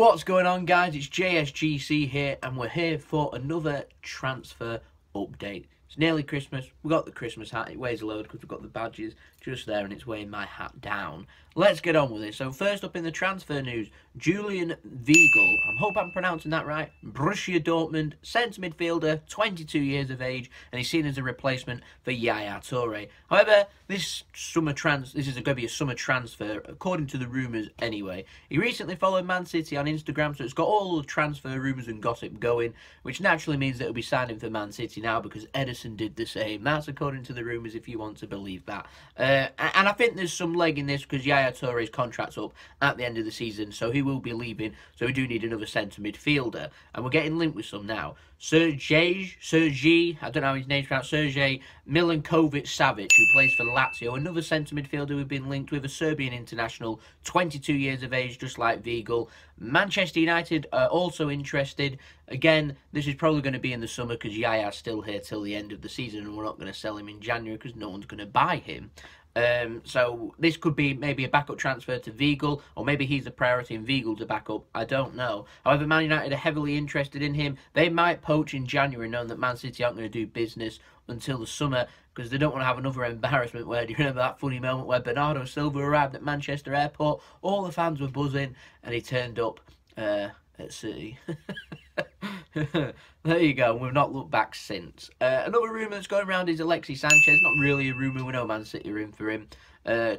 What's going on, guys? It's JSGC here, and we're here for another transfer update. It's nearly Christmas. We've got the Christmas hat. It weighs a load because we've got the badges just there, and it's weighing my hat down. Let's get on with it. So first up in the transfer news, Julian Weigl, I hope I'm pronouncing that right, Borussia Dortmund, centre midfielder, 22 years of age, and he's seen as a replacement for Yaya Toure. However, this is going to be a summer transfer, according to the rumours anyway. He recently followed Man City on Instagram, so it's got all the transfer rumours and gossip going, which naturally means that he'll be signing for Man City now because Edison did the same. That's according to the rumours, if you want to believe that. And I think there's some leg in this because Yaya Toure's contract's up at the end of the season, so he will be leaving, so we do need another centre midfielder, and we're getting linked with some now. Sergej, I don't know how his name's pronounced, Sergej Milinkovic-Savic, who plays for Lazio, another centre midfielder we've been linked with, a Serbian international, 22 years of age, just like Weigl. Manchester United are also interested. Again, this is probably going to be in the summer because Yaya's still here till the end of the season, and we're not going to sell him in January because no one's going to buy him. So this could be maybe a backup transfer to Weigl, or maybe he's a priority and Weigl to back up. I don't know. However, Man United are heavily interested in him. They might poach in January, knowing that Man City aren't going to do business until the summer because they don't want to have another embarrassment where, do you remember that funny moment where Bernardo Silva arrived at Manchester Airport? All the fans were buzzing and he turned up at City. There you go. We've not looked back since. Another rumour that's going around is Alexis Sanchez. Not really a rumour. We know Man City are in for him.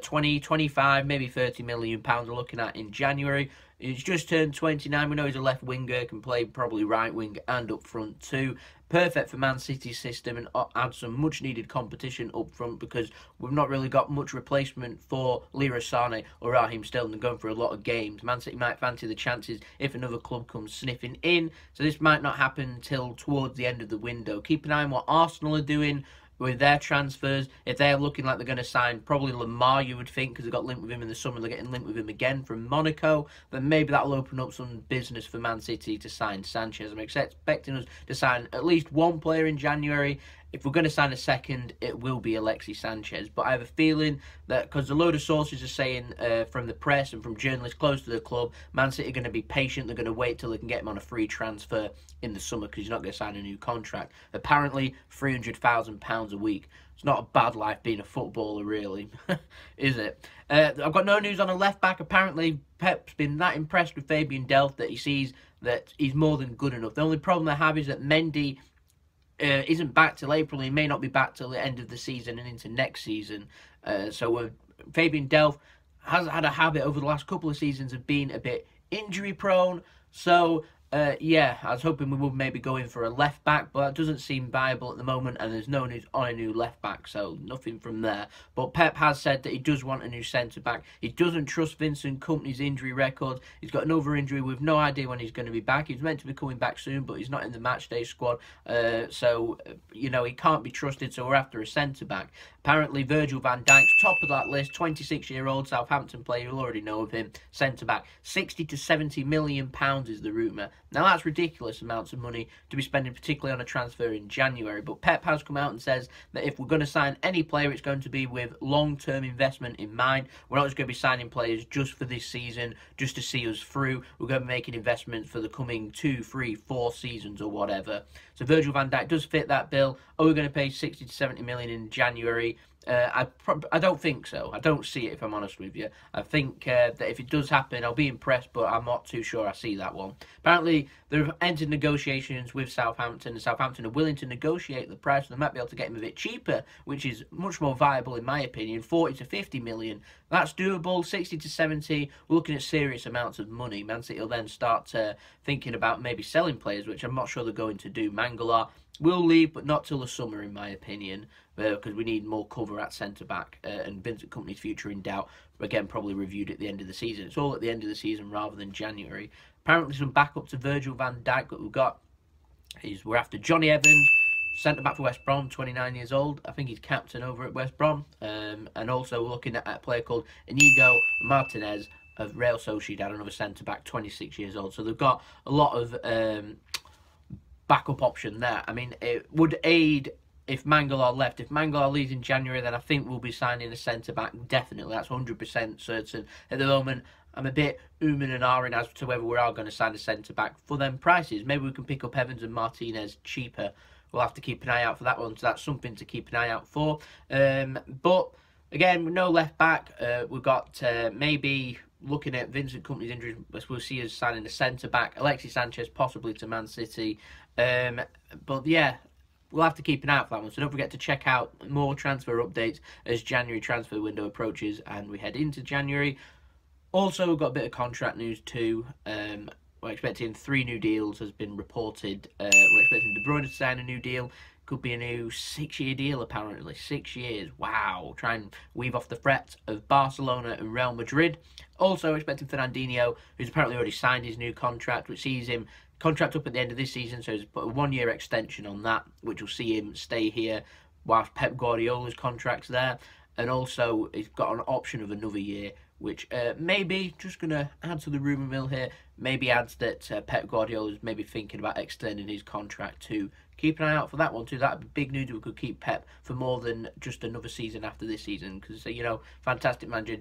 20, 25, maybe £30 million we're looking at in January. He's just turned 29. We know he's a left winger, can play probably right wing and up front too. Perfect for Man City's system and add some much needed competition up front because we've not really got much replacement for Leroy Sané or Raheem Sterling going for a lot of games. Man City might fancy the chances if another club comes sniffing in, so this might not happen until towards the end of the window. Keep an eye on what Arsenal are doing with their transfers. If they're looking like they're going to sign probably Lamar, you would think, because they got linked with him in the summer, they're getting linked with him again from Monaco, then maybe that'll open up some business for Man City to sign Sanchez. I'm expecting us to sign at least one player in January. If we're going to sign a second, it will be Alexis Sanchez. But I have a feeling that, because a load of sources are saying from the press and from journalists close to the club, Man City are going to be patient. They're going to wait till they can get him on a free transfer in the summer because he's not going to sign a new contract. Apparently, £300,000 a week. It's not a bad life being a footballer, really, is it? I've got no news on a left-back. Apparently, Pep's been that impressed with Fabian Delph that he sees that he's more than good enough. The only problem I have is that Mendy isn't back till April. He may not be back till the end of the season and into next season. So Fabian Delph has had a habit over the last couple of seasons of being a bit injury prone. So yeah, I was hoping we would maybe go in for a left back, but that doesn't seem viable at the moment, and there's no news on a new left back, so nothing from there. But Pep has said that he does want a new centre back. He doesn't trust Vincent Kompany's injury record. He's got another injury with no idea when he's going to be back. He's meant to be coming back soon, but he's not in the matchday squad, so you know, he can't be trusted. So we're after a centre back. Apparently, Virgil Van Dijk's top of that list, 26-year-old Southampton player. You'll already know of him. Centre back, £60 to £70 million is the rumour. Now, that's ridiculous amounts of money to be spending, particularly on a transfer in January. But Pep has come out and says that if we're going to sign any player, it's going to be with long-term investment in mind. We're not just going to be signing players just for this season, just to see us through. We're going to be making investments for the coming 2, 3, 4 seasons or whatever. So Virgil van Dijk does fit that bill. Are we going to pay 60 to 70 million in January? I don't think so. I don't see it, if I'm honest with you. I think that if it does happen, I'll be impressed, but I'm not too sure I see that one. Apparently, they've entered negotiations with Southampton, and Southampton are willing to negotiate the price, and they might be able to get him a bit cheaper, which is much more viable, in my opinion. 40 to 50 million. That's doable. 60 to 70, we're looking at serious amounts of money. Man City will then start thinking about maybe selling players, which I'm not sure they're going to do. Mangala will leave, but not till the summer, in my opinion, because we need more cover at centre-back, and Vincent Kompany's future in doubt. Again, probably reviewed at the end of the season. It's all at the end of the season rather than January. Apparently, some backup to Virgil van Dijk that we've got is we're after Jonny Evans, centre-back for West Brom, 29 years old. I think he's captain over at West Brom. And also we're looking at a player called Inigo Martinez of Real Sociedad, another centre-back, 26 years old. So they've got a lot of backup option there. I mean, it would aid if Mangala left. If Mangala leaves in January, then I think we'll be signing a centre-back, definitely. That's 100% certain. At the moment, I'm a bit umming and ahhing as to whether we are going to sign a centre-back for them prices. Maybe we can pick up Evans and Martinez cheaper. We'll have to keep an eye out for that one, so that's something to keep an eye out for. But, again, with no left-back, we've got maybe looking at Vincent Kompany's injuries. We'll see us signing a centre-back. Alexis Sanchez possibly to Man City. But, yeah, we'll have to keep an eye out for that one. So don't forget to check out more transfer updates as January transfer window approaches and we head into January. Also, we've got a bit of contract news too. We're expecting 3 new deals, has been reported. We're expecting De Bruyne to sign a new deal. Could be a new 6-year deal, apparently. 6 years. Wow. Try and weave off the threat of Barcelona and Real Madrid. Also expecting Fernandinho, who's apparently already signed his new contract, which sees him contract up at the end of this season. So he's put a 1-year extension on that, which will see him stay here whilst Pep Guardiola's contract's there. And also, he's got an option of another year, which maybe, just going to add to the rumour mill here, maybe adds that Pep Guardiola is maybe thinking about extending his contract too. Keep an eye out for that one too. That would be big news if we could keep Pep for more than just another season after this season. Because, you know, fantastic manager,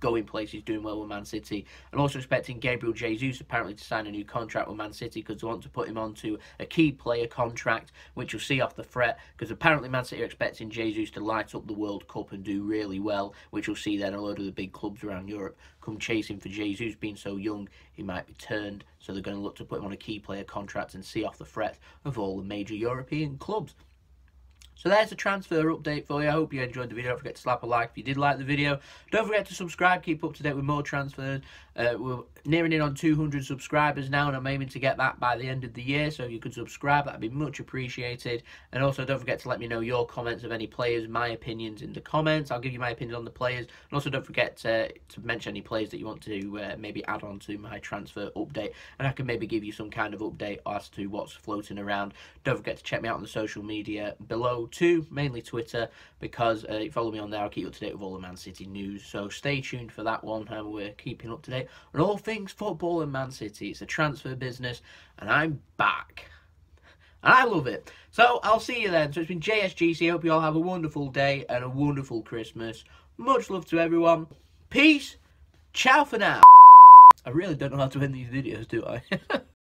going places, doing well with Man City. And also expecting Gabriel Jesus apparently to sign a new contract with Man City because they want to put him onto a key player contract, which you'll see off the threat, because apparently Man City are expecting Jesus to light up the World Cup and do really well, which you'll see then a load of the big clubs around Europe come chasing for Jesus. Being so young, he might be turned, so they're going to look to put him on a key player contract and see off the threat of all the major European clubs. So there's a transfer update for you. I hope you enjoyed the video. Don't forget to slap a like if you did like the video. Don't forget to subscribe. Keep up to date with more transfers. We're nearing in on 200 subscribers now, and I'm aiming to get that by the end of the year. So if you could subscribe, that'd be much appreciated. And also, don't forget to let me know your comments of any players, my opinions in the comments. I'll give you my opinion on the players. And also, don't forget to mention any players that you want to maybe add on to my transfer update. And I can maybe give you some kind of update as to what's floating around. Don't forget to check me out on the social media below too, mainly Twitter, because if you follow me on there, I'll keep you up to date with all the Man City news. So stay tuned for that one. We're keeping up to date on all things football and Man City. It's a transfer business, and I'm back. And I love it. So I'll see you then. So it's been JSGC. Hope you all have a wonderful day and a wonderful Christmas. Much love to everyone. Peace. Ciao for now. I really don't know how to end these videos, do I?